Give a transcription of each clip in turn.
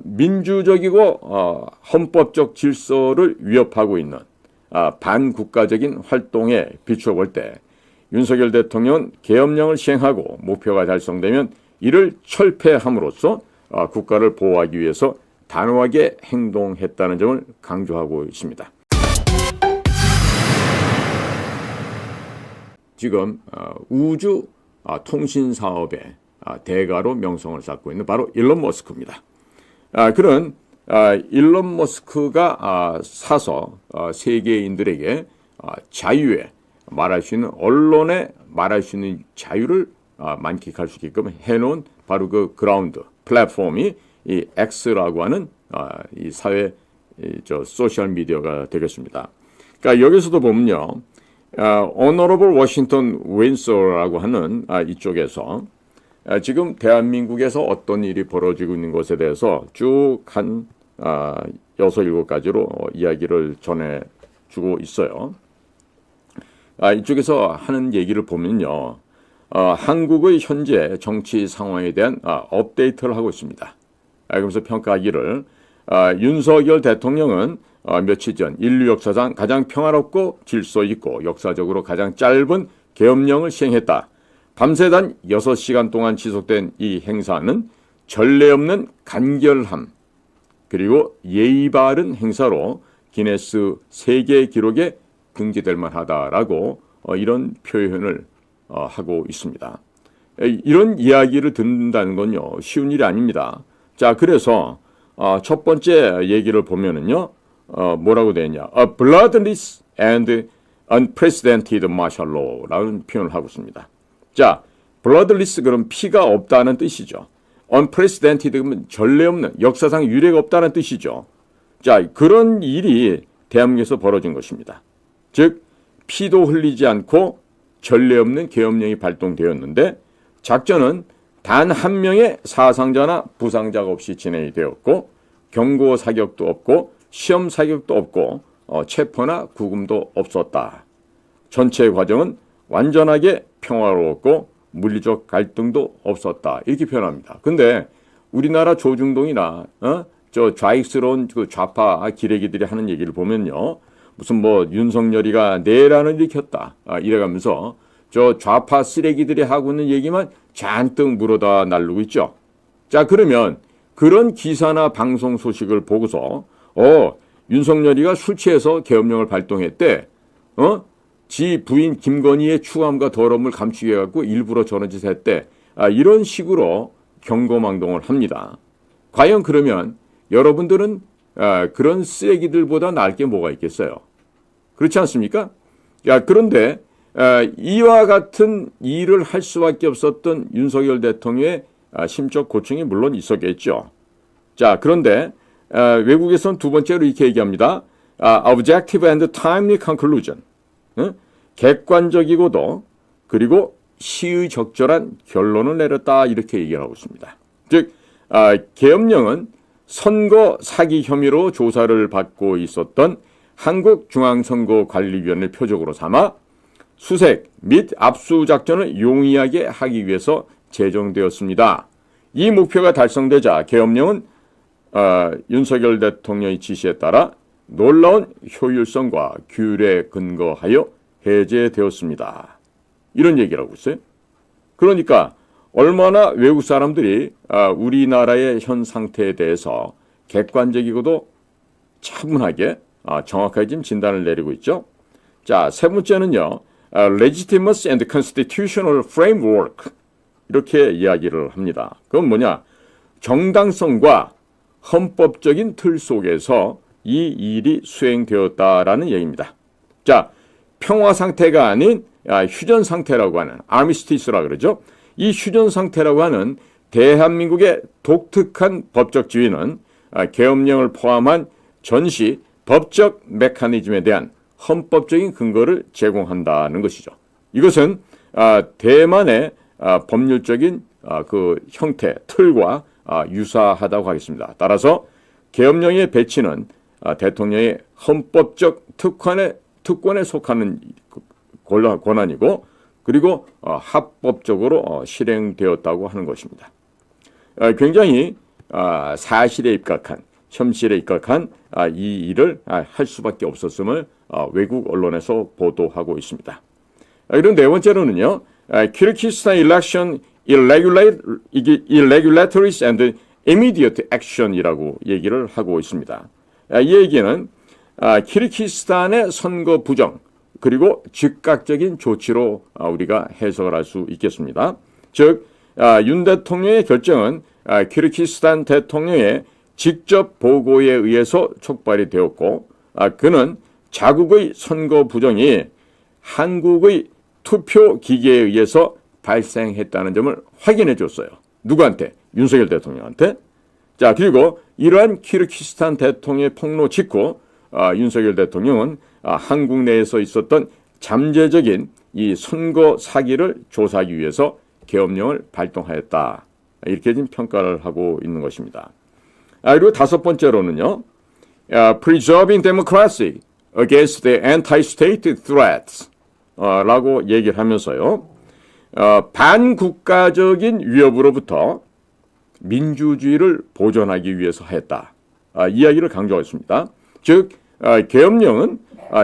민주적이고 헌법적 질서를 위협하고 있는 반국가적인 활동에 비추어 볼 때 윤석열 대통령은 계엄령을 시행하고 목표가 달성되면 이를 철폐함으로써 국가를 보호하기 위해서 단호하게 행동했다는 점을 강조하고 있습니다. 지금 우주 통신 사업의 대가로 명성을 쌓고 있는 바로 일론 머스크입니다. 그런 일론 머스크가 사서 세계인들에게 자유에 말할 수 있는 언론에 말할 수 있는 자유를 만끽할 수 있게끔 해놓은 바로 그 그라운드 플랫폼이 이 X라고 하는 이 사회 소셜 미디어가 되겠습니다. 그러니까 여기서도 보면요, Honorable Washington Windsor라고 하는 이쪽에서 지금 대한민국에서 어떤 일이 벌어지고 있는 것에 대해서 쭉 한 6, 7가지로 이야기를 전해주고 있어요. 이쪽에서 하는 얘기를 보면요, 한국의 현재 정치 상황에 대한 업데이트를 하고 있습니다. 그러면서 평가하기를 윤석열 대통령은 며칠 전 인류 역사상 가장 평화롭고 질서 있고 역사적으로 가장 짧은 계엄령을 시행했다. 밤새 단 6시간 동안 지속된 이 행사는 전례 없는 간결함 그리고 예의 바른 행사로 기네스 세계 기록에 등재될 만하다라고 이런 표현을 하고 있습니다. 이런 이야기를 듣는다는 건요, 쉬운 일이 아닙니다. 자, 그래서 첫 번째 얘기를 보면은요, 뭐라고 되어 있냐? A bloodless and unprecedented martial law라는 표현을 하고 있습니다. 자, bloodless 그럼 피가 없다는 뜻이죠. unprecedented 그러면 전례 없는, 역사상 유례가 없다는 뜻이죠. 자, 그런 일이 대한민국에서 벌어진 것입니다. 즉, 피도 흘리지 않고 전례 없는 계엄령이 발동되었는데 작전은 단 한 명의 사상자나 부상자가 없이 진행이 되었고 경고 사격도 없고 시험 사격도 없고 체포나 구금도 없었다. 전체 과정은 완전하게 평화로웠고 물리적 갈등도 없었다. 이렇게 표현합니다. 근데 우리나라 조중동이나 저 좌익스러운 그 좌파 기레기들이 하는 얘기를 보면요, 무슨 뭐 윤석열이가 내란을 일으켰다 이래가면서 저 좌파 쓰레기들이 하고 있는 얘기만 잔뜩 물어다 날르고 있죠. 자, 그러면 그런 기사나 방송 소식을 보고서 윤석열이가 술 취해서 계엄령을 발동했대. 지 부인 김건희의 추함과 더러움을 감추기 위해 갖고 일부러 저런 짓을 했대. 이런 식으로 경고망동을 합니다. 과연 그러면 여러분들은 그런 쓰레기들보다 나을 게 뭐가 있겠어요? 그렇지 않습니까? 그런데 이와 같은 일을 할 수밖에 없었던 윤석열 대통령의 심적 고충이 물론 있었겠죠. 자, 그런데 외국에서는 두 번째로 이렇게 얘기합니다. Objective and timely conclusion. 객관적이고도 그리고 시의적절한 결론을 내렸다 이렇게 얘기를 하고 있습니다. 즉, 계엄령은 선거 사기 혐의로 조사를 받고 있었던 한국중앙선거관리위원회를 표적으로 삼아 수색 및 압수 작전을 용이하게 하기 위해서 제정되었습니다. 이 목표가 달성되자 계엄령은 윤석열 대통령의 지시에 따라 놀라운 효율성과 규례에 근거하여 해제되었습니다. 이런 얘기를 하고 있어요. 그러니까 얼마나 외국 사람들이 우리나라의 현 상태에 대해서 객관적이고도 차분하게 정확하게 지금 진단을 내리고 있죠. 자, 세 번째는요, Legitimacy and Constitutional Framework 이렇게 이야기를 합니다. 그건 뭐냐? 정당성과 헌법적인 틀 속에서 이 일이 수행되었다라는 얘기입니다. 자, 평화 상태가 아닌 휴전 상태라고 하는 아미스티스라고 그러죠. 이 휴전 상태라고 하는 대한민국의 독특한 법적 지위는 계엄령을 포함한 전시 법적 메커니즘에 대한 헌법적인 근거를 제공한다는 것이죠. 이것은 대만의 법률적인 그 형태, 틀과 유사하다고 하겠습니다. 따라서 계엄령의 배치는 대통령의 헌법적 특권에 속하는 권한이고 그리고 합법적으로 실행되었다고 하는 것입니다. 굉장히 사실에 입각한 현실에 입각한 이 일을 할 수밖에 없었음을 외국 언론에서 보도하고 있습니다. 그리고 네 번째로는요, 키르기스탄 election irregularities and immediate action이라고 얘기를 하고 있습니다. 이 얘기는 키르기스탄의 선거 부정 그리고 즉각적인 조치로 우리가 해석을 할 수 있겠습니다. 즉, 윤 대통령의 결정은 키르기스탄 대통령의 직접 보고에 의해서 촉발이 되었고, 그는 자국의 선거 부정이 한국의 투표 기계에 의해서 발생했다는 점을 확인해 줬어요. 누구한테? 윤석열 대통령한테. 자, 그리고 이러한 키르기스탄 대통령의 폭로 직후 윤석열 대통령은 한국 내에서 있었던 잠재적인 이 선거 사기를 조사하기 위해서 계엄령을 발동하였다. 이렇게 지금 평가를 하고 있는 것입니다. 그리고 다섯 번째로는요, preserving democracy against the anti-state threats 라고 얘기를 하면서요, 반국가적인 위협으로부터 민주주의를 보존하기 위해서 했다. 이야기를 강조했습니다. 즉, 계엄령은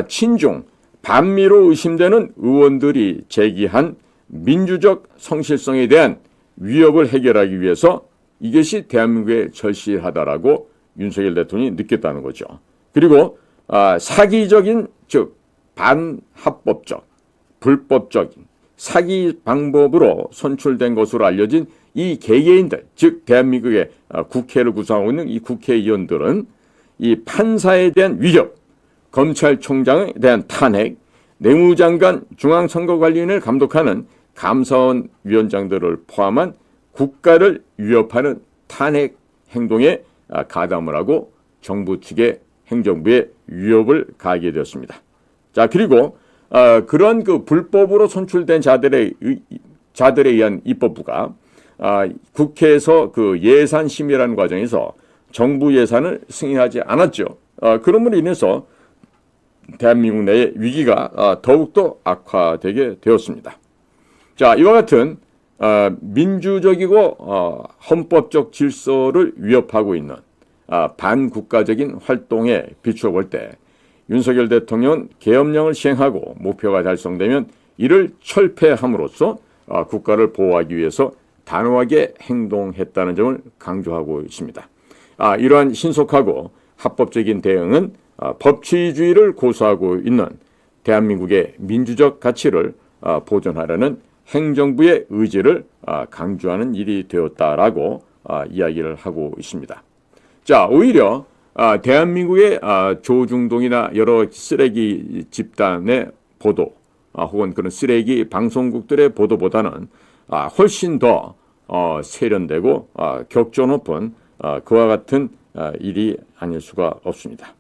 친중, 반미로 의심되는 의원들이 제기한 민주적 성실성에 대한 위협을 해결하기 위해서 이것이 대한민국에 절실하다라고 윤석열 대통령이 느꼈다는 거죠. 그리고 사기적인, 즉 반합법적, 불법적인 사기 방법으로 선출된 것으로 알려진 이 개개인들, 즉 대한민국의 국회를 구성하고 있는 이 국회의원들은 이 판사에 대한 위협, 검찰총장에 대한 탄핵, 내무장관 중앙선거관리위원회를 감독하는 감사원 위원장들을 포함한 국가를 위협하는 탄핵 행동에 가담을 하고 정부 측의 행정부에 위협을 가하게 되었습니다. 자, 그리고 그런 그 불법으로 선출된 자들에 의한 입법부가 국회에서 그 예산 심의라는 과정에서 정부 예산을 승인하지 않았죠. 그럼으로 인해서 대한민국 내의 위기가 더욱더 악화되게 되었습니다. 자, 이와 같은 민주적이고 헌법적 질서를 위협하고 있는 반국가적인 활동에 비추어 볼 때 윤석열 대통령은 계엄령을 시행하고 목표가 달성되면 이를 철폐함으로써 국가를 보호하기 위해서 단호하게 행동했다는 점을 강조하고 있습니다. 이러한 신속하고 합법적인 대응은 법치주의를 고수하고 있는 대한민국의 민주적 가치를 보존하려는 행정부의 의지를 강조하는 일이 되었다라고 이야기를 하고 있습니다. 자, 오히려 대한민국의 조중동이나 여러 쓰레기 집단의 보도 혹은 그런 쓰레기 방송국들의 보도보다는 훨씬 더 세련되고 격조 높은 그와 같은 일이 아닐 수가 없습니다.